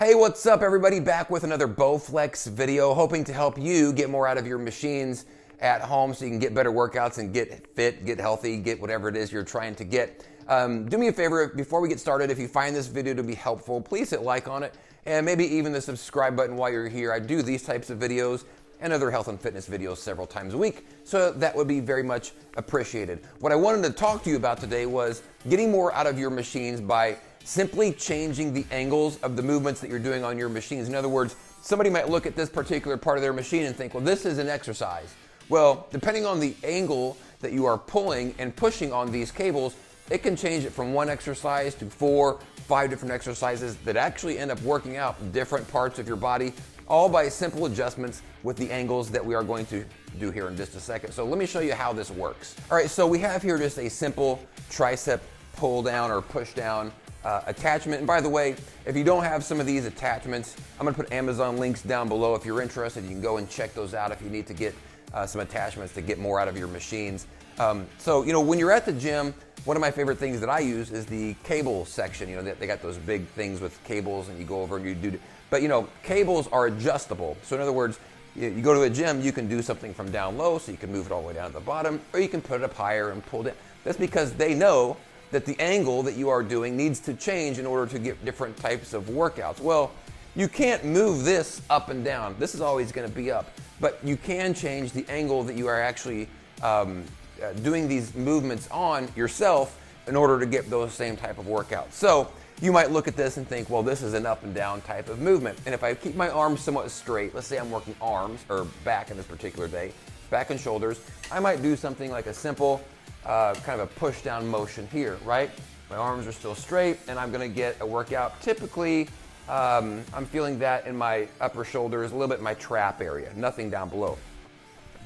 Hey, what's up everybody? Back with another Bowflex video, hoping to help you get more out of your machines at home so you can get better workouts and get fit, get healthy, get whatever it is you're trying to get. Do me a favor, before we get started, if you find this video to be helpful, please hit like on it and maybe even the subscribe button while you're here. I do these types of videos and other health and fitness videos several times a week, so that would be very much appreciated. What I wanted to talk to you about today was getting more out of your machines by simply changing the angles of the movements that you're doing on your machines. In other words, somebody might look at this particular part of their machine and think, well, this is an exercise. Well, depending on the angle that you are pulling and pushing on these cables, it can change it from one exercise to 4, 5 different exercises that actually end up working out different parts of your body, all by simple adjustments with the angles that we are going to do here in just a second. So let me show you how this works. All right, so we have here just a simple tricep pull down or push down attachment. And by the way, if you don't have some of these attachments, I'm gonna put Amazon links down below. If you're interested, you can go and check those out if you need to get some attachments to get more out of your machines. So, when you're at the gym, one of my favorite things that I use is the cable section. They got those big things with cables and you go over and you do, but cables are adjustable. So in other words, you go to a gym, you can do something from down low, so you can move it all the way down to the bottom, or you can put it up higher and pull it. That's because they know that the angle that you are doing needs to change in order to get different types of workouts. Well, you can't move this up and down. This is always going to be up, but you can change the angle that you are actually doing these movements on yourself in order to get those same type of workouts. So you might look at this and think, well, this is an up and down type of movement. And if I keep my arms somewhat straight, let's say I'm working arms or back in this particular day, back and shoulders, I might do something like a simple kind of a push down motion here, right? My arms are still straight and I'm gonna get a workout. Typically, I'm feeling that in my upper shoulders, a little bit in my trap area, nothing down below.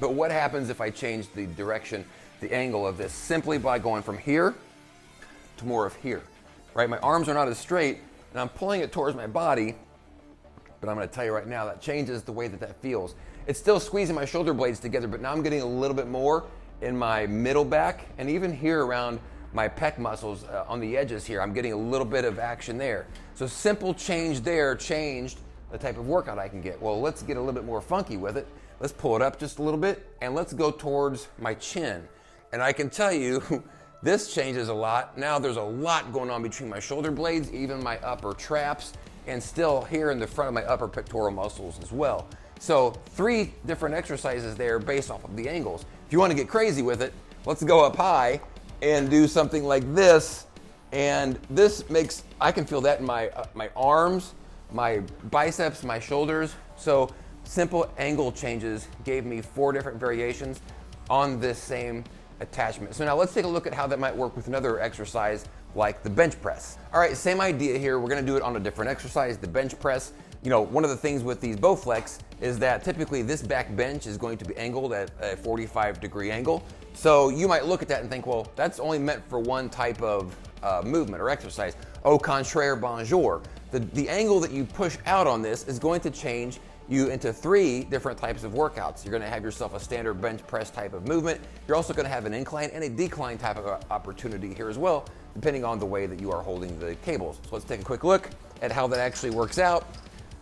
But what happens if I change the direction, the angle of this, simply by going from here to more of here, right? My arms are not as straight and I'm pulling it towards my body, but I'm gonna tell you right now, that changes the way that that feels. It's still squeezing my shoulder blades together, but now I'm getting a little bit more in my middle back and even here around my pec muscles on the edges here. I'm getting a little bit of action there. So simple change there changed the type of workout I can get. Well, let's get a little bit more funky with it. Let's pull it up just a little bit and let's go towards my chin. And I can tell you, this changes a lot. Now there's a lot going on between my shoulder blades, even my upper traps, and still here in the front of my upper pectoral muscles as well. So 3 different exercises there based off of the angles. If you want to get crazy with it, let's go up high and do something like this. And this makes, I can feel that in my arms, my biceps, my shoulders. So simple angle changes gave me 4 different variations on this same attachment. So now let's take a look at how that might work with another exercise like the bench press. All right, same idea here. We're gonna do it on a different exercise, the bench press. One of the things with these Bowflex is that typically this back bench is going to be angled at a 45-degree angle. So you might look at that and think, well, that's only meant for one type of movement or exercise. Au contraire, bonjour. The angle that you push out on this is going to change you into 3 different types of workouts. You're gonna have yourself a standard bench press type of movement. You're also gonna have an incline and a decline type of opportunity here as well, depending on the way that you are holding the cables. So let's take a quick look at how that actually works out.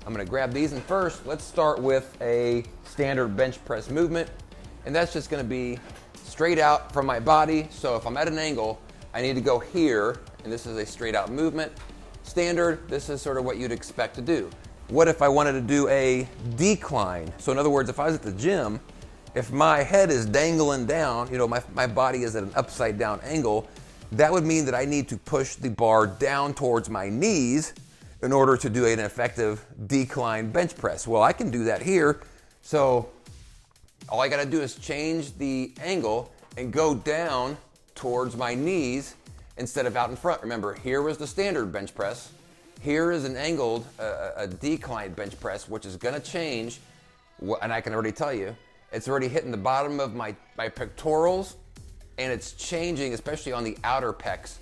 I'm gonna grab these, and first, let's start with a standard bench press movement. And that's just gonna be straight out from my body. So if I'm at an angle, I need to go here, and this is a straight out movement. Standard, this is sort of what you'd expect to do. What if I wanted to do a decline? So in other words, if I was at the gym, if my head is dangling down, my body is at an upside down angle, that would mean that I need to push the bar down towards my knees in order to do an effective decline bench press. Well, I can do that here. So all I gotta do is change the angle and go down towards my knees instead of out in front. Remember, here was the standard bench press. Here is an angled, a decline bench press, which is gonna change, and I can already tell you, it's already hitting the bottom of my pectorals, and it's changing, especially on the outer pecs,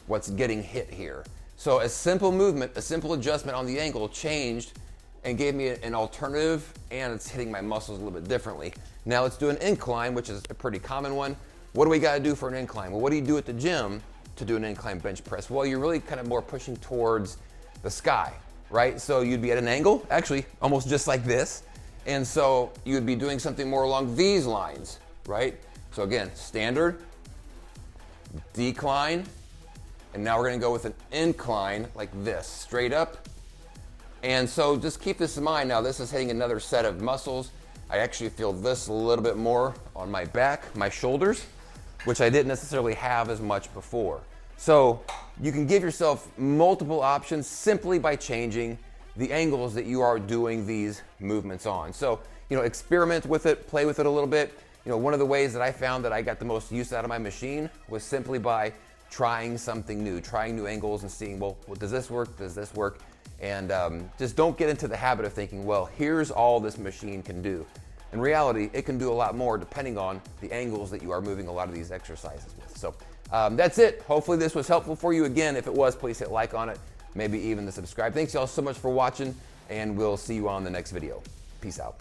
what's getting hit here. So a simple movement, a simple adjustment on the angle changed and gave me an alternative, and it's hitting my muscles a little bit differently. Now let's do an incline, which is a pretty common one. What do we gotta do for an incline? Well, what do you do at the gym to do an incline bench press? Well, you're really kind of more pushing towards the sky. right? So you'd be at an angle, actually almost just like this. And so you'd be doing something more along these lines, right? So again, standard, decline, and now we're gonna go with an incline like this, straight up. And so just keep this in mind. Now this is hitting another set of muscles. I actually feel this a little bit more on my back, my shoulders, which I didn't necessarily have as much before. So you can give yourself multiple options simply by changing the angles that you are doing these movements on. So, experiment with it, play with it a little bit. One of the ways that I found that I got the most use out of my machine was simply by trying something new, trying new angles and seeing, well, does this work? Does this work? And just don't get into the habit of thinking, well, here's all this machine can do. In reality, it can do a lot more depending on the angles that you are moving a lot of these exercises with. So that's it. Hopefully this was helpful for you. Again, if it was, please hit like on it, maybe even the subscribe. Thanks y'all so much for watching, and we'll see you on the next video. Peace out.